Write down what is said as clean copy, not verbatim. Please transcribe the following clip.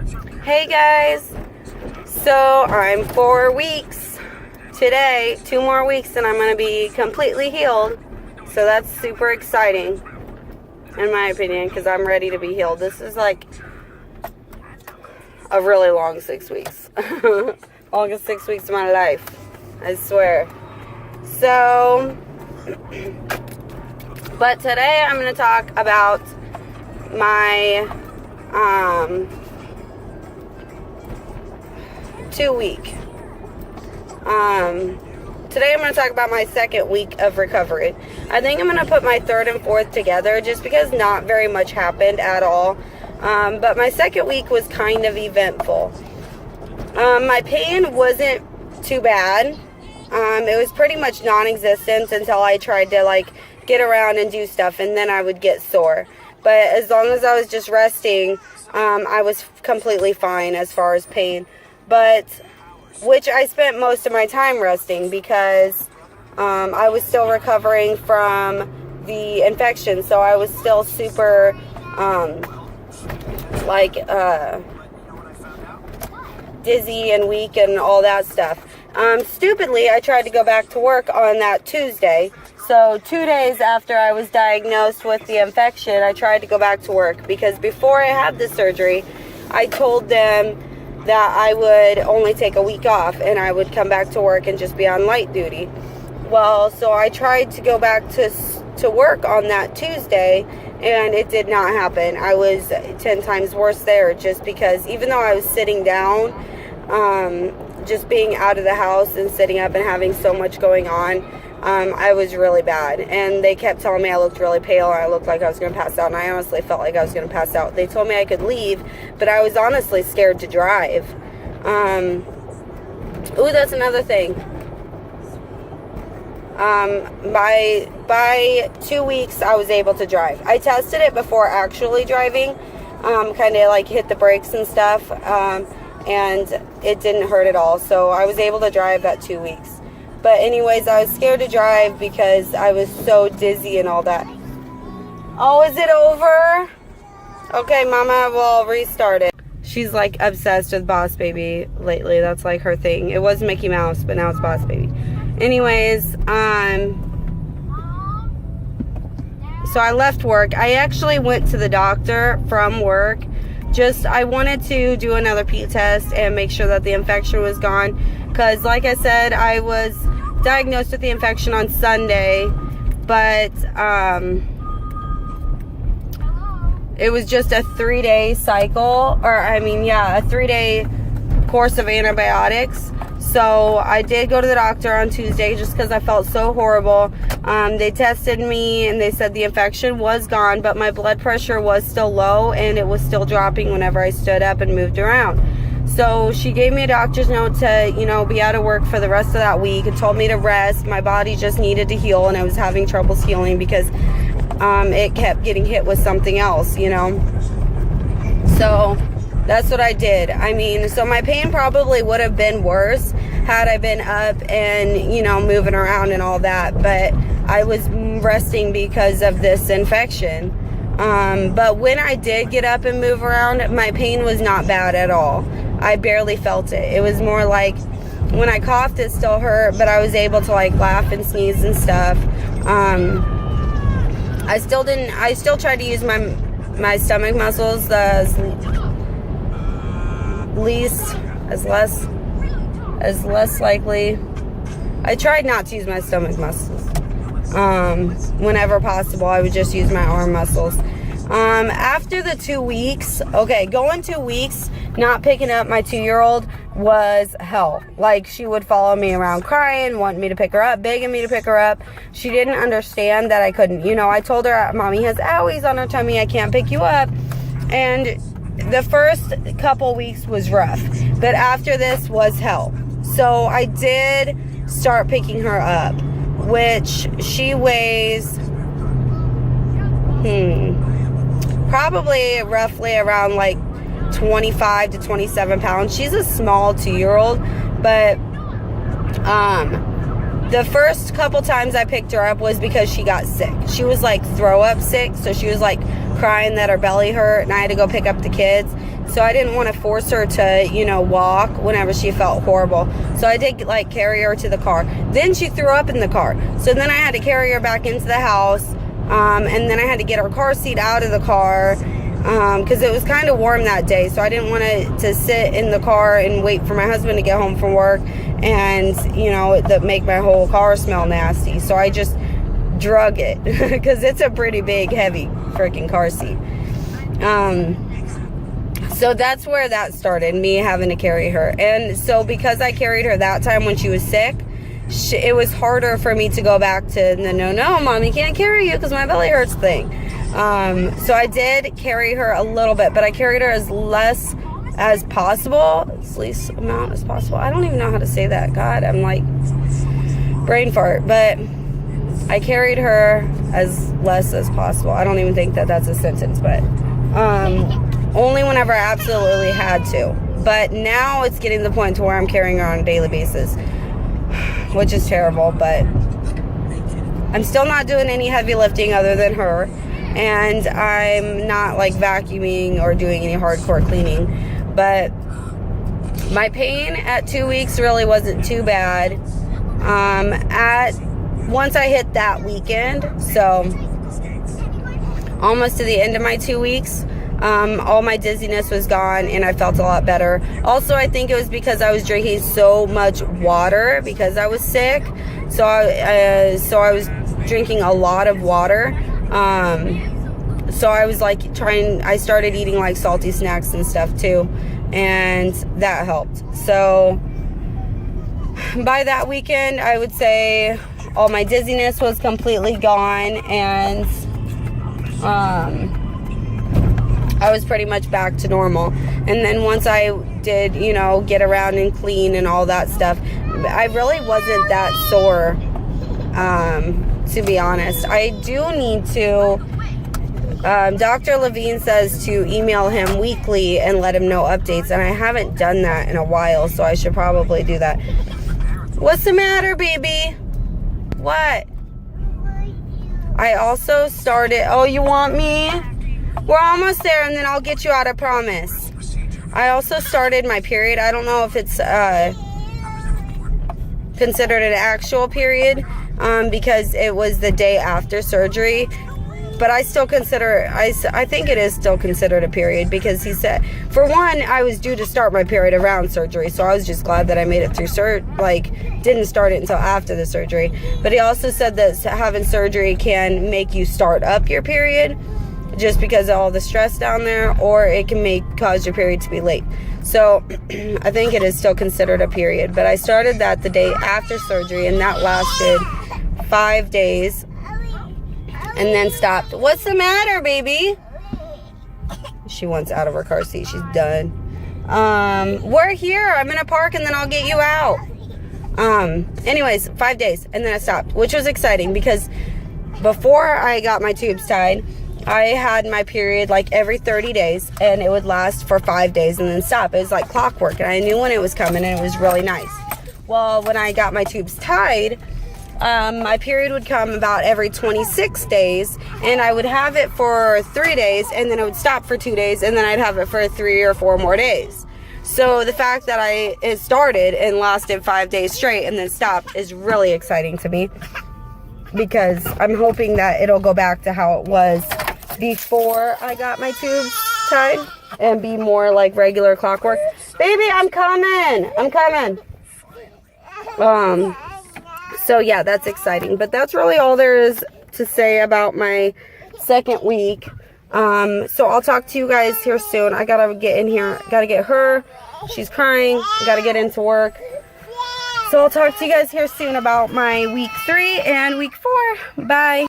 Hey guys, so I'm 4 weeks today, 2 more weeks and I'm going to be completely healed, so that's super exciting in my opinion because I'm ready to be healed. This is like a really long 6 weeks, longest 6 weeks of my life, I swear. So, but today I'm going to talk about my 2 week. Today I'm going to talk about my 2nd week of recovery. I think I'm going to put my 3rd and 4th together just because not very much happened at all. But my 2nd week was kind of eventful. My pain wasn't too bad. It was pretty much non-existent until I tried to like get around and do stuff, and then I would get sore. But as long as I was just resting, I was completely fine as far as pain. But, which I spent most of my time resting because I was still recovering from the infection. So I was still super, dizzy and weak and all that stuff. Stupidly, I tried to go back to work on that Tuesday. So 2 days after I was diagnosed with the infection, I tried to go back to work because before I had the surgery, I told them that I would only take a week off and I would come back to work and just be on light duty. Well, so I tried to go back to work on that Tuesday and it did not happen. I was 10 times worse there just because even though I was sitting down, just being out of the house and sitting up and having so much going on, I was really bad. And they kept telling me I looked really pale and I looked like I was going to pass out. And I honestly felt like I was going to pass out. They told me I could leave, but I was honestly scared to drive. Ooh, that's another thing. By 2 weeks, I was able to drive. I tested it before actually driving, kind of like hit the brakes and stuff, and it didn't hurt at all. So I was able to drive at 2 weeks. But anyways, I was scared to drive because I was so dizzy and all that. Oh, is it over? Okay, Mama, we'll restart it. She's like obsessed with Boss Baby lately. That's like her thing. It was Mickey Mouse, but now it's Boss Baby. Anyways, so I left work. I actually went to the doctor from work. I wanted to do another pee test and make sure that the infection was gone. Because like I said, I was diagnosed with the infection on Sunday, but it was just a 3-day cycle, or a 3-day course of antibiotics. So I did go to the doctor on Tuesday just because I felt so horrible. They tested me and they said the infection was gone, but my blood pressure was still low and it was still dropping whenever I stood up and moved around. So she gave me a doctor's note to, be out of work for the rest of that week and told me to rest. My body just needed to heal and I was having troubles healing because it kept getting hit with something else, So that's what I did. So my pain probably would have been worse had I been up and, moving around and all that. But I was resting because of this infection. But when I did get up and move around, my pain was not bad at all. I barely felt it. It was more like when I coughed, it still hurt, but I was able to like laugh and sneeze and stuff. I still tried to use my stomach muscles as less likely. I tried not to use my stomach muscles. Whenever possible, I would just use my arm muscles. After the 2 weeks, going 2 weeks, not picking up my 2-year-old was hell. Like, she would follow me around crying, wanting me to pick her up, begging me to pick her up. She didn't understand that I couldn't. I told her, Mommy has owies on her tummy, I can't pick you up. And the first couple weeks was rough, but after this was hell. So I did start picking her up, which she weighs, probably roughly around like 25 to 27 pounds. She's a small 2-year-old, but the first couple times I picked her up was because she got sick. She was like throw up sick, so she was like crying that her belly hurt, and I had to go pick up the kids. So I didn't want to force her to, you know, walk whenever she felt horrible. So I did like carry her to the car. Then she threw up in the car. So then I had to carry her back into the house. And then I had to get her car seat out of the car. Because it was kind of warm that day. So I didn't want to sit in the car and wait for my husband to get home from work. And, you know, that make my whole car smell nasty. So I just drug it. Because it's a pretty big, heavy freaking car seat. So that's where that started, me having to carry her. And so because I carried her that time when she was sick, it was harder for me to go back to the no, mommy can't carry you because my belly hurts thing. So I did carry her a little bit, but I carried her as less as possible, as least amount as possible. I don't even know how to say that. God, I'm like brain fart. But I carried her as less as possible. I don't even think that that's a sentence, but only whenever I absolutely had to. But now it's getting to the point to where I'm carrying her on a daily basis, which is terrible. But I'm still not doing any heavy lifting other than her, and I'm not like vacuuming or doing any hardcore cleaning. But my pain at 2 weeks really wasn't too bad. Once I hit that weekend, so almost to the end of my 2 weeks, all my dizziness was gone and I felt a lot better. Also, I think it was because I was drinking so much water because I was sick. So I was drinking a lot of water. So I was like I started eating like salty snacks and stuff too, and that helped. So by that weekend, I would say all my dizziness was completely gone, and I was pretty much back to normal. And then once I did, you know, get around and clean and all that stuff, I really wasn't that sore, to be honest. I do need to, Dr. Levine says to email him weekly and let him know updates, and I haven't done that in a while, so I should probably do that. What's the matter, baby? What? I also started, oh, you want me? We're almost there, and then I'll get you out, I promise. I also started my period. I don't know if it's considered an actual period, because it was the day after surgery. But I still consider, I think it is still considered a period, because he said, for one, I was due to start my period around surgery, so I was just glad that I made it through didn't start it until after the surgery. But he also said that having surgery can make you start up your period, just because of all the stress down there, or it can cause your period to be late. So I think it is still considered a period. But I started that the day after surgery, and that lasted 5 days, and then stopped. What's the matter, baby? She wants out of her car seat. She's done. We're here. I'm in a park, and then I'll get you out. Anyways, 5 days, and then I stopped, which was exciting, because before I got my tubes tied, I had my period like every 30 days, and it would last for 5 days and then stop. It was like clockwork, and I knew when it was coming, and it was really nice. Well, when I got my tubes tied, my period would come about every 26 days, and I would have it for 3 days, and then it would stop for 2 days, and then I'd have it for 3 or 4 more days. So the fact that it started and lasted 5 days straight and then stopped is really exciting to me, because I'm hoping that it'll go back to how it was before I got my tubes tied and be more like regular clockwork. Baby, I'm coming. So yeah, that's exciting. But that's really all there is to say about my second week. So I'll talk to you guys here soon. I gotta get in here. Gotta get her. She's crying. Gotta get into work. So I'll talk to you guys here soon about my week 3 and week 4. Bye.